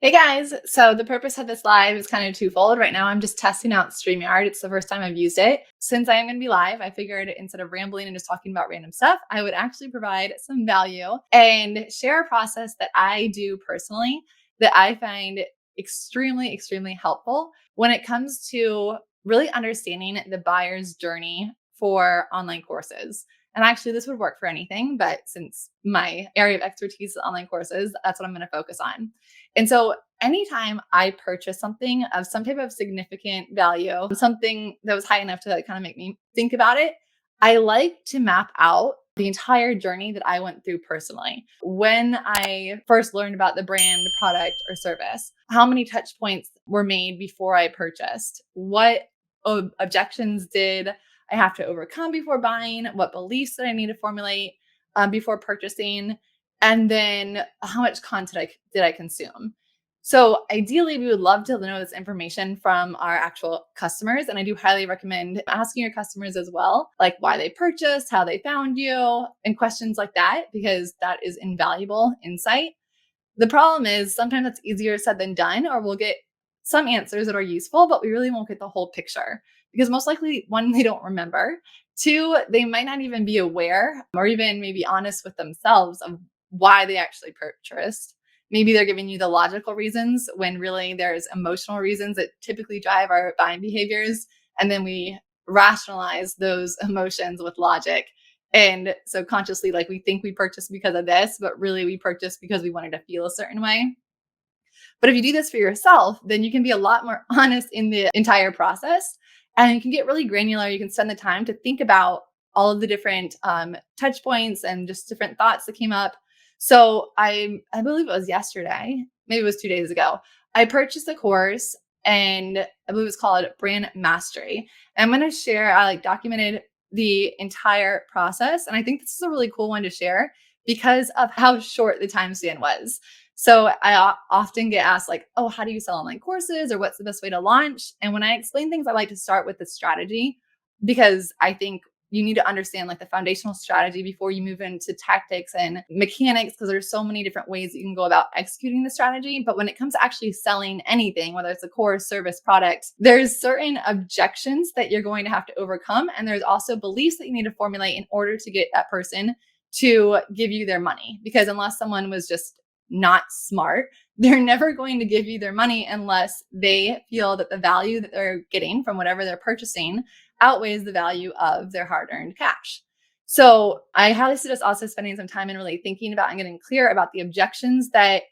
Hey guys, so the purpose of this live is kind of twofold. Right now, I'm just testing out StreamYard. It's the first time I've used it. Since I am going to be live, I figured instead of rambling and just talking about random stuff, I would actually provide some value and share a process that I do personally that I find extremely helpful when it comes to really understanding the buyer's journey for online courses. And actually, this would work for anything, but since my area of expertise is online courses, that's what I'm going to focus on. And so anytime I purchase something of some type of significant value, something that was high enough to kind of make me think about it, I like to map out the entire journey that I went through personally. When I first learned about the brand, product, or service, how many touch points were made before I purchased? What objections did I have to overcome before buying? What beliefs did I need to formulate before purchasing? And then how much content did I consume? So ideally, we would love to know this information from our actual customers. And I do highly recommend asking your customers as well, like why they purchased, how they found you, and questions like that, because that is invaluable insight. The problem is sometimes it's easier said than done, or we'll get some answers that are useful, but we really won't get the whole picture because most likely, one, they don't remember. Two, they might not even be aware or even maybe honest with themselves of why they actually purchased. Maybe they're giving you the logical reasons when really there's emotional reasons that typically drive our buying behaviors. And then we rationalize those emotions with logic. And so consciously, like we think we purchased because of this, but really we purchased because we wanted to feel a certain way. But if you do this for yourself, then you can be a lot more honest in the entire process and you can get really granular. You can spend the time to think about all of the different touch points and just different thoughts that came up. So I believe it was yesterday, maybe it was 2 days ago. I purchased a course and I believe it's called Brand Mastery. And I'm going to share, I documented the entire process. And I think this is a really cool one to share because of how short the time span was. So I often get asked like, oh, how do you sell online courses or what's the best way to launch? And when I explain things, I like to start with the strategy because I think you need to understand like the foundational strategy before you move into tactics and mechanics because there's so many different ways that you can go about executing the strategy. But when it comes to actually selling anything, whether it's a course, service, product, there's certain objections that you're going to have to overcome. And there's also beliefs that you need to formulate in order to get that person to give you their money. Because unless someone was just not smart, they're never going to give you their money unless they feel that the value that they're getting from whatever they're purchasing outweighs the value of their hard-earned cash. So I highly suggest also spending some time and really thinking about and getting clear about the objections that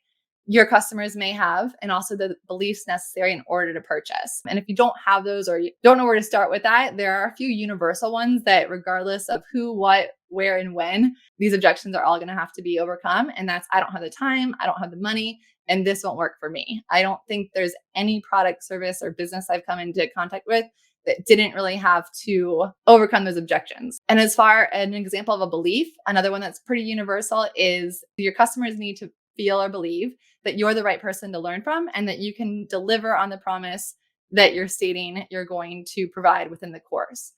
your customers may have and also the beliefs necessary in order to purchase. And if you don't have those or you don't know where to start with that, there are a few universal ones that regardless of who, what, where, and when, these objections are all going to have to be overcome. And that's, I don't have the time, I don't have the money, and this won't work for me. I don't think there's any product, service, or business I've come into contact with that didn't really have to overcome those objections. And as far as an example of a belief, another one that's pretty universal is your customers need to feel or believe that you're the right person to learn from and that you can deliver on the promise that you're stating you're going to provide within the course.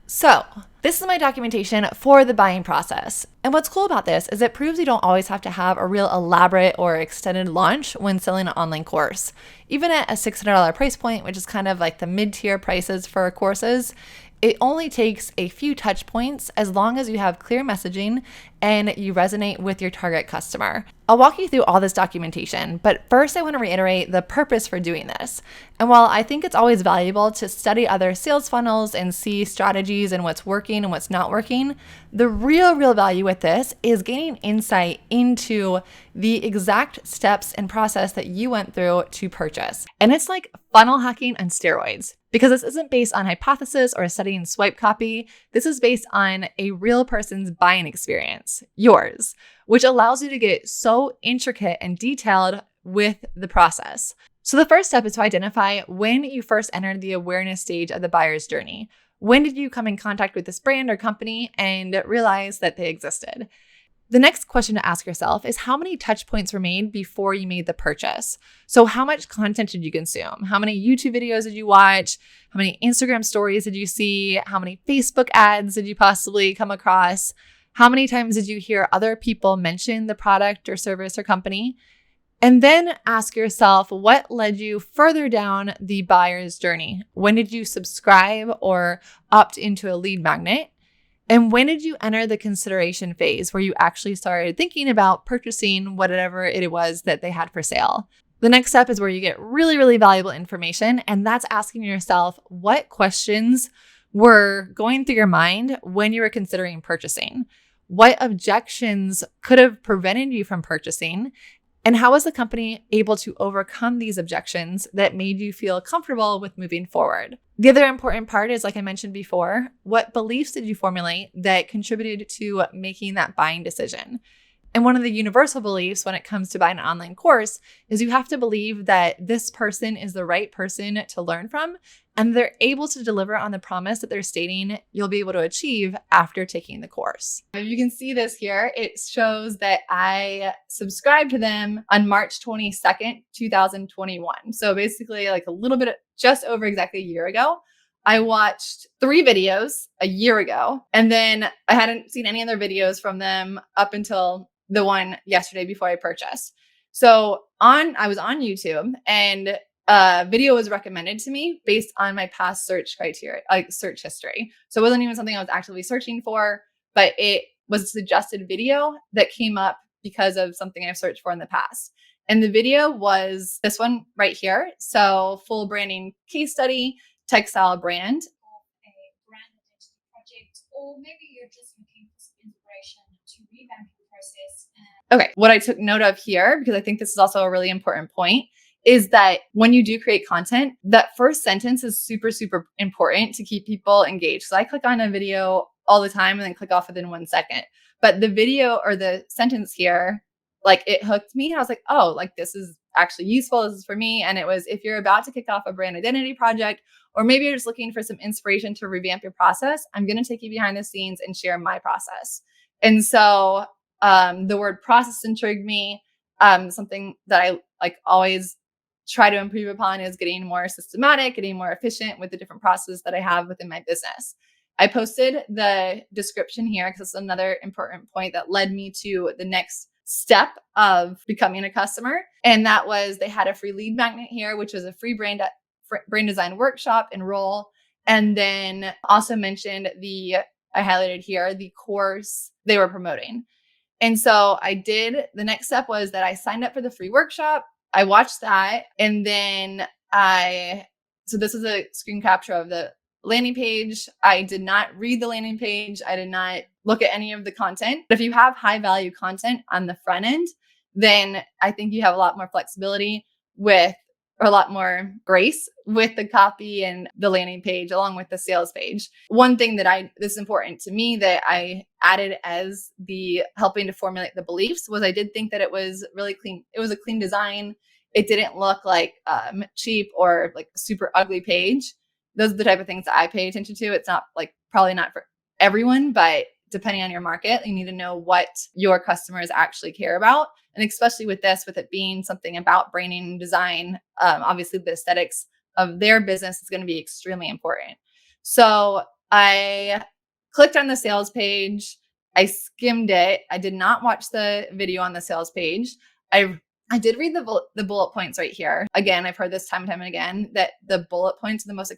So this is my documentation for the buying process. And what's cool about this is it proves you don't always have to have a real elaborate or extended launch when selling an online course. Even at a $600 price point, which is kind of like the mid-tier prices for courses, it only takes a few touch points as long as you have clear messaging and you resonate with your target customer. I'll walk you through all this documentation, but first I want to reiterate the purpose for doing this. And while I think it's always valuable to study other sales funnels and see strategies and what's working and what's not working, the real value with this is gaining insight into the exact steps and process that you went through to purchase. And it's like funnel hacking on steroids. Because this isn't based on hypothesis or studying swipe copy. This is based on a real person's buying experience, yours, which allows you to get so intricate and detailed with the process. So the first step is to identify when you first entered the awareness stage of the buyer's journey. When did you come in contact with this brand or company and realize that they existed? The next question to ask yourself is how many touch points were made before you made the purchase? So how much content did you consume? How many YouTube videos did you watch? How many Instagram stories did you see? How many Facebook ads did you possibly come across? How many times did you hear other people mention the product or service or company? And then ask yourself what led you further down the buyer's journey. When did you subscribe or opt into a lead magnet? And when did you enter the consideration phase where you actually started thinking about purchasing whatever it was that they had for sale? The next step is where you get really, really valuable information. And that's asking yourself what questions were going through your mind when you were considering purchasing? What objections could have prevented you from purchasing? And how was the company able to overcome these objections that made you feel comfortable with moving forward? The other important part is, like I mentioned before, what beliefs did you formulate that contributed to making that buying decision? And one of the universal beliefs when it comes to buying an online course is you have to believe that this person is the right person to learn from, and they're able to deliver on the promise that they're stating you'll be able to achieve after taking the course. You can see this here. It shows that I subscribed to them on March 22nd, 2021. So basically like a little bit, just over exactly a year ago. I watched 3 videos a year ago, and then I hadn't seen any other videos from them up until the one yesterday before I purchased. So I was on YouTube, and a video was recommended to me based on my past search criteria, like search history. So it wasn't even something I was actively searching for, but it was a suggested video that came up because of something I've searched for in the past. And the video was this one right here. So full branding case study, textile brand. A brand identity project, or maybe you're just looking for some inspiration to revamp your process. Okay, what I took note of here, because I think this is also a really important point, is that when you do create content, that first sentence is super, super important to keep people engaged. So I click on a video all the time and then click off within 1 second. But the video or the sentence here, like it hooked me. I was like, oh, like this is actually useful. This is for me. And it was, if you're about to kick off a brand identity project, or maybe you're just looking for some inspiration to revamp your process, I'm going to take you behind the scenes and share my process. And so the word process intrigued me. Something that I like always try to improve upon is getting more systematic, getting more efficient with the different processes that I have within my business. I posted the description here because it's another important point that led me to the next step of becoming a customer. And that was, they had a free lead magnet here, which was a free brand design workshop, enroll. And then also mentioned I highlighted here, the course they were promoting. And so the next step was that I signed up for the free workshop. I watched that. And then so this is a screen capture of the landing page. I did not read the landing page. I did not look at any of the content. But if you have high value content on the front end, then I think you have a lot more flexibility or a lot more grace with the copy and the landing page along with the sales page. One thing that this is important to me that I added as the helping to formulate the beliefs was I did think that it was really clean. It was a clean design. It didn't look like cheap or like a super ugly page. Those are the type of things that I pay attention to. It's not like probably not for everyone, but depending on your market, you need to know what your customers actually care about. And especially with this, with it being something about branding and design, obviously the aesthetics of their business is going to be extremely important. So I clicked on the sales page. I skimmed it. I did not watch the video on the sales page. I did read the bullet points right here. Again, I've heard this time and time again that the bullet points are the most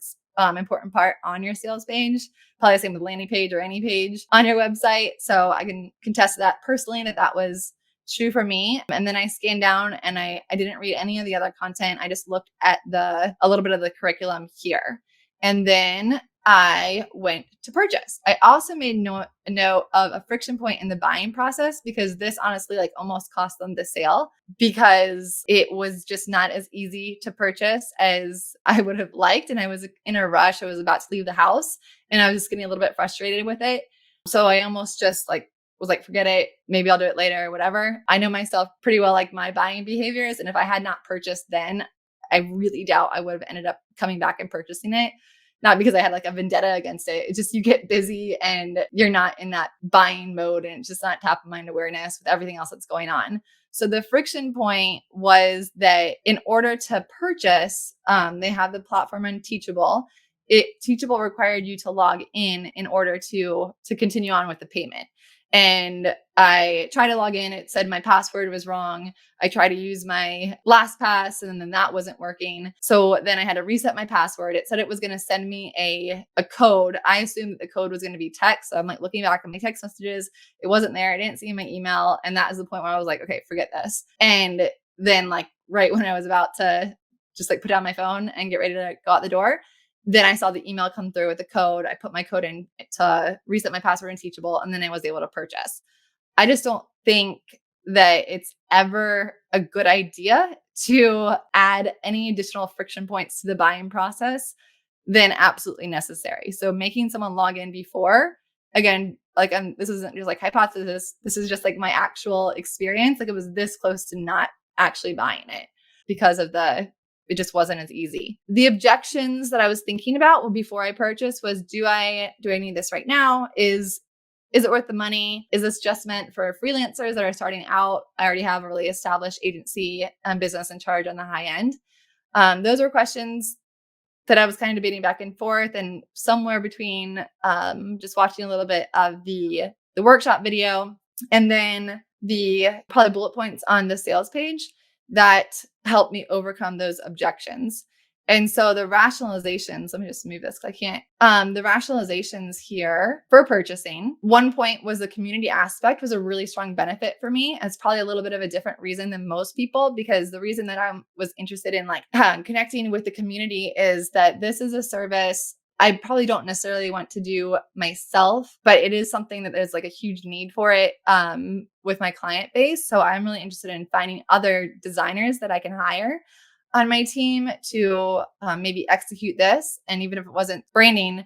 important part on your sales page. Probably the same with landing page or any page on your website. So I can contest that personally that was true for me. And then I scanned down and I didn't read any of the other content. I just looked at a little bit of the curriculum here. And then I went to purchase. I also made a note of a friction point in the buying process because this honestly like almost cost them the sale because it was just not as easy to purchase as I would have liked. And I was in a rush. I was about to leave the house and I was just getting a little bit frustrated with it. So I almost just was like, forget it. Maybe I'll do it later or whatever. I know myself pretty well, like my buying behaviors. And if I had not purchased then, I really doubt I would have ended up coming back and purchasing it. Not because I had like a vendetta against it. It's just you get busy and you're not in that buying mode and it's just not top of mind awareness with everything else that's going on. So the friction point was that in order to purchase, they have the platform on Teachable. Teachable required you to log in order to continue on with the payment. And I tried to log in. It said my password was wrong. I tried to use my LastPass and then that wasn't working. So then I had to reset my password. It said it was going to send me a code. I assumed that the code was going to be text. So I'm like looking back at my text messages. It wasn't there. I didn't see my email. And that was the point where I was like, okay, forget this. And then like right when I was about to just like put down my phone and get ready to go out the door, then I saw the email come through with the code. I put my code in to reset my password in Teachable, and then I was able to purchase. I just don't think that it's ever a good idea to add any additional friction points to the buying process than absolutely necessary. So making someone log in before, again, like this isn't just like hypothesis. This is just like my actual experience. Like it was this close to not actually buying it because of it just wasn't as easy. The objections that I was thinking about before I purchased was, do I need this right now? Is it worth the money? Is this just meant for freelancers that are starting out? I already have a really established agency and business in charge on the high end. Those were questions that I was kind of debating back and forth, and somewhere between just watching a little bit of the workshop video and then the probably bullet points on the sales page that helped me overcome those objections. And so the rationalizations, let me just move this because I can't. The rationalizations here for purchasing, one point was the community aspect was a really strong benefit for me. It's probably a little bit of a different reason than most people, because the reason that I was interested in like connecting with the community is that this is a service I probably don't necessarily want to do myself, but it is something that there's like a huge need for it with my client base. So I'm really interested in finding other designers that I can hire on my team to maybe execute this. And even if it wasn't branding,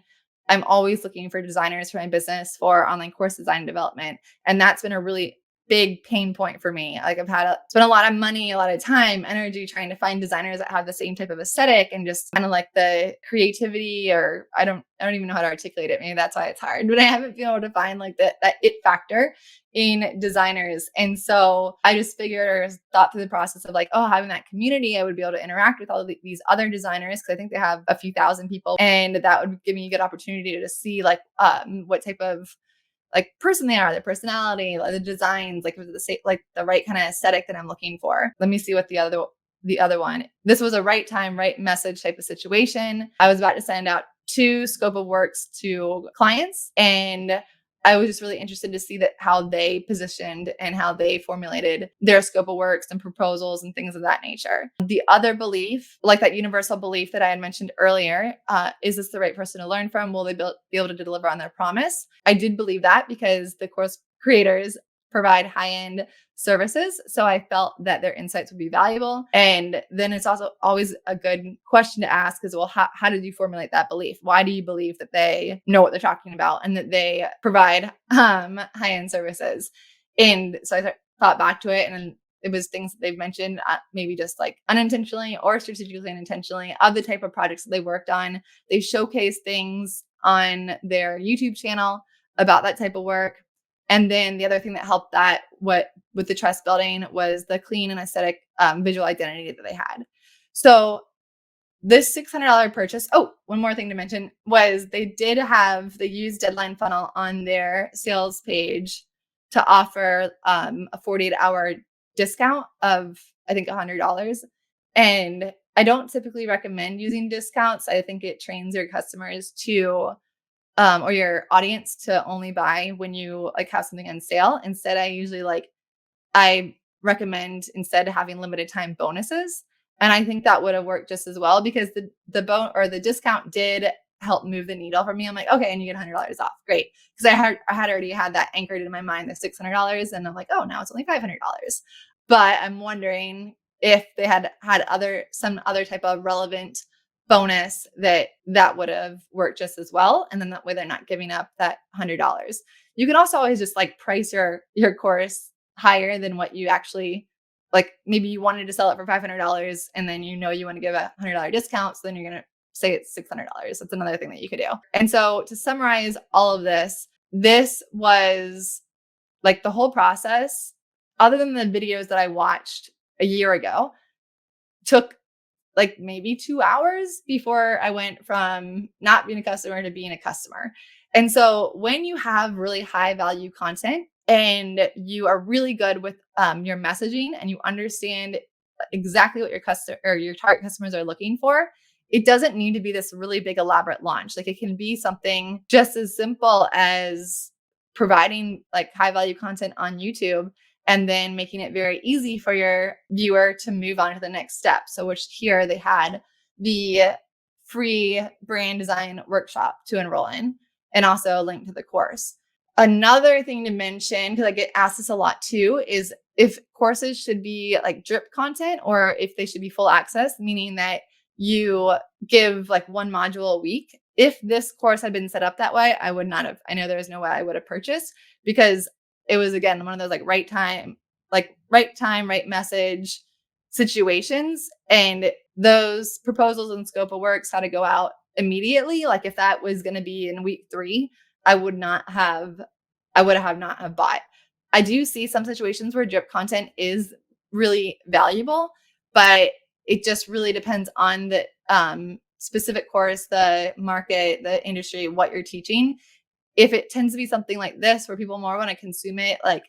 I'm always looking for designers for my business for online course design and development. And that's been a really big pain point for me. Like I've had spent a lot of money, a lot of time, energy trying to find designers that have the same type of aesthetic and just kind of like the creativity, or I don't even know how to articulate it. Maybe that's why it's hard, but I haven't been able to find like that it factor in designers. And so I just thought through the process of like, oh, having that community, I would be able to interact with all of these other designers, because I think they have a few thousand people, and that would give me a good opportunity to see like what type of like person they are, their personality, like the designs, like the right kind of aesthetic that I'm looking for. Let me see what the other one. This was a right time, right message type of situation. I was about to send out 2 scope of works to clients, and I was just really interested to see that how they positioned and how they formulated their scope of works and proposals and things of that nature. The other belief, like that universal belief that I had mentioned earlier, is this the right person to learn from? Will they be able to deliver on their promise? I did believe that because the course creators provide high-end services. So I felt that their insights would be valuable. And then it's also always a good question to ask is, well, how did you formulate that belief? Why do you believe that they know what they're talking about and that they provide high-end services? And so I thought back to it, and it was things that they've mentioned, maybe just like unintentionally or strategically and intentionally, of the type of projects that they worked on. They showcase things on their YouTube channel about that type of work. And then the other thing that helped that with the trust building was the clean and aesthetic visual identity that they had. So this $600 purchase. Oh, one more thing to mention was they used Deadline Funnel on their sales page to offer a 48-hour discount of, I think, $100. And I don't typically recommend using discounts. I think it trains your customers to or your audience to only buy when you like have something on sale. Instead, I recommend instead having limited time bonuses. And I think that would have worked just as well, because the discount did help move the needle for me. I'm like, okay, and you get $100 off. Great. Because I had already had that anchored in my mind, the $600. And I'm like, oh, now it's only $500. But I'm wondering if they had some other type of relevant bonus that would have worked just as well. And then that way they're not giving up that $100. You can also always just like price your course higher than what you actually like. Maybe you wanted to sell it for $500 and then you want to give a $100 discount. So then you're going to say it's $600. That's another thing that you could do. And so to summarize all of this was like the whole process, other than the videos that I watched a year ago, took like maybe 2 hours before I went from not being a customer to being a customer. And so when you have really high value content and you are really good with your messaging and you understand exactly what your customer or your target customers are looking for, it doesn't need to be this really big elaborate launch. Like it can be something just as simple as providing like high value content on YouTube and then making it very easy for your viewer to move on to the next step. So which here they had the free brand design workshop to enroll in and also a link to the course. Another thing to mention, because I get asked this a lot too, is if courses should be like drip content or if they should be full access, meaning that you give like one module a week. If this course had been set up that way, I would not have. I know there's no way I would have purchased because it was again one of those like right time, right message situations. And those proposals and scope of works had to go out immediately. Like if that was going to be in week 3, I would not have not have bought. I do see some situations where drip content is really valuable, but it just really depends on the specific course, the market, the industry, what you're teaching. If it tends to be something like this where people more want to consume it like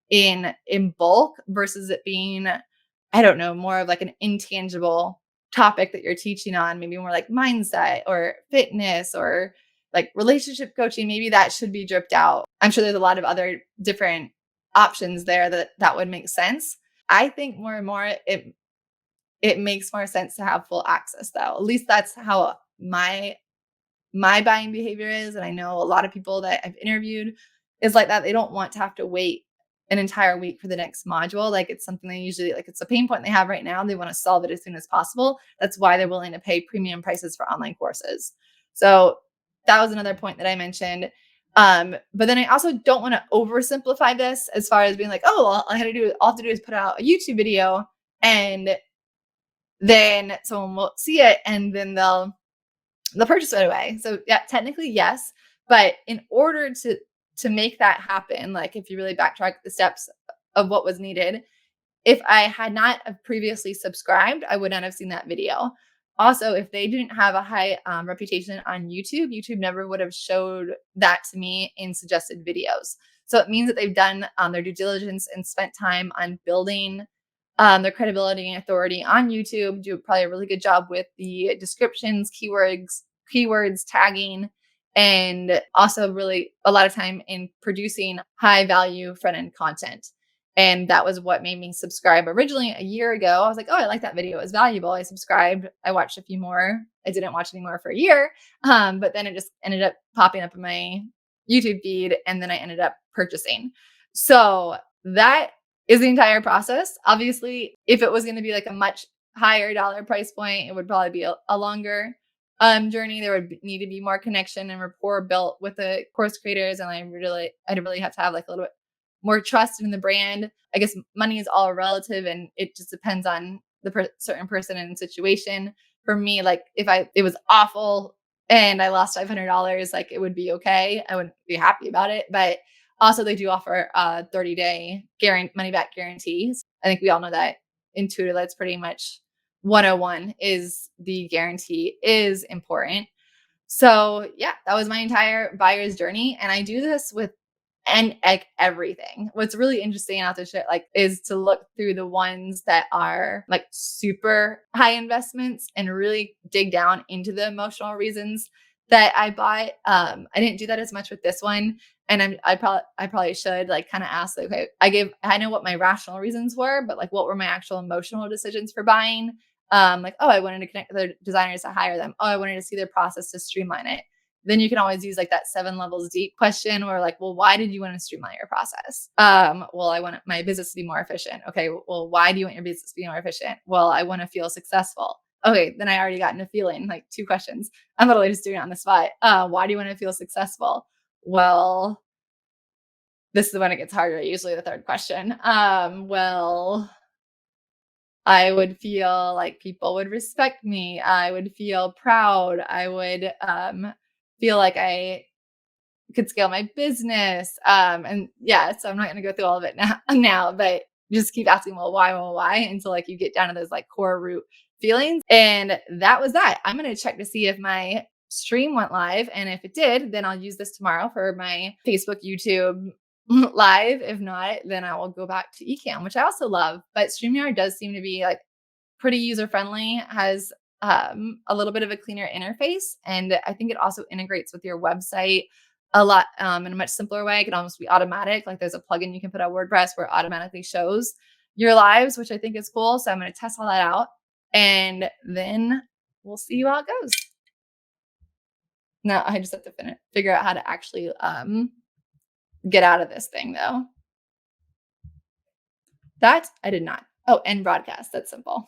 in bulk versus it being, I don't know, more of like an intangible topic that you're teaching on, maybe more like mindset or fitness or like relationship coaching, maybe that should be dripped out. I'm sure there's a lot of other different options there that would make sense. I think more and more it makes more sense to have full access though. At least that's how my buying behavior is. And I know a lot of people that I've interviewed is like that. They don't want to have to wait an entire week for the next module. Like it's something they usually like, it's a pain point they have right now. They want to solve it as soon as possible. That's why they're willing to pay premium prices for online courses. So that was another point that I mentioned. But then I also don't want to oversimplify this as far as being like, oh, all I have to do is put out a YouTube video and then someone will see it and then they'll purchase right away. So yeah, technically yes, but in order to make that happen, like if you really backtrack the steps of what was needed, if I had not have previously subscribed, I would not have seen that video. Also, if they didn't have a high reputation on YouTube, YouTube never would have showed that to me in suggested videos. So it means that they've done their due diligence and spent time on building their credibility and authority on YouTube, do probably a really good job with the descriptions, keywords, tagging, and also really a lot of time in producing high value front end content. And that was what made me subscribe originally a year ago. I was like, oh, I like that video. It was valuable. I subscribed. I watched a few more. I didn't watch any more for a year. But then it just ended up popping up in my YouTube feed. And then I ended up purchasing. So that is the entire process. Obviously, if it was going to be like a much higher dollar price point, it would probably be a longer journey. There would need to be more connection and rapport built with the course creators. And I'd really have to have like a little bit more trust in the brand. I guess money is all relative and it just depends on the certain person and situation. For me, like if it was awful and I lost $500, like it would be okay. I wouldn't be happy about it, but also they do offer a 30-day money back guarantees. I think we all know that intuitively. That's pretty much 101 is the guarantee is important. So yeah, that was my entire buyer's journey. And I do this with like everything. What's really interesting about this shit, like, is to look through the ones that are like super high investments and really dig down into the emotional reasons that I bought. I didn't do that as much with this one. And I probably should like kind of ask, like, okay, I know what my rational reasons were, but like, what were my actual emotional decisions for buying? Like, oh, I wanted to connect with the designers to hire them. Oh, I wanted to see their process to streamline it. Then you can always use like that 7 levels deep question or like, well, why did you want to streamline your process? Well, I want my business to be more efficient. Okay. Well, why do you want your business to be more efficient? Well, I want to feel successful. Okay. Then I already got into feeling, like 2 questions. I'm literally just doing it on the spot. Why do you want to feel successful? Well, this is when it gets harder. Usually the 3rd question. Well, I would feel like people would respect me. I would feel proud. I would feel like I could scale my business. And yeah, so I'm not going to go through all of it now, but just keep asking, well, why, until like you get down to those like core root feelings. And that was that. I'm going to check to see if my stream went live. And if it did, then I'll use this tomorrow for my Facebook, YouTube, live. If not, then I will go back to Ecamm, which I also love. But StreamYard does seem to be like pretty user friendly, has a little bit of a cleaner interface. And I think it also integrates with your website a lot in a much simpler way. It can almost be automatic. Like there's a plugin you can put on WordPress where it automatically shows your lives, which I think is cool. So I'm going to test all that out and then we'll see how it goes. Now I just have to figure out how to actually get out of this thing though. That I did not. Oh, and broadcast. That's simple.